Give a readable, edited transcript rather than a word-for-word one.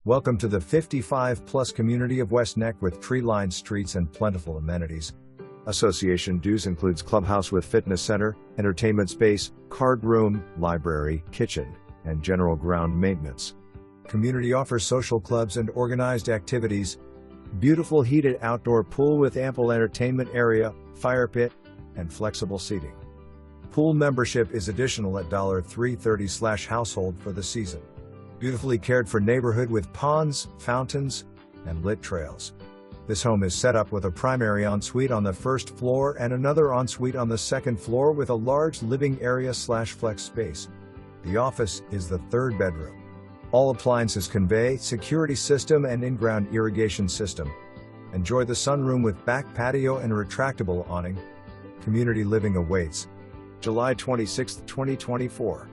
Welcome to the 55-plus community of West Neck with tree-lined streets and plentiful amenities. Association dues includes clubhouse with fitness center, entertainment space, card room, library, kitchen, and general ground maintenance. Community offers social clubs and organized activities. Beautiful heated outdoor pool with ample entertainment area, fire pit, and flexible seating. Pool membership is additional at $330/household for the season. Beautifully cared for neighborhood with ponds, fountains, and lit trails. This home is set up with a primary ensuite on the first floor and another ensuite on the second floor with a large living area/flex space. The office is the third bedroom. All appliances convey, security system and in-ground irrigation system. Enjoy the sunroom with back patio and retractable awning. Community living awaits. July 26, 2024.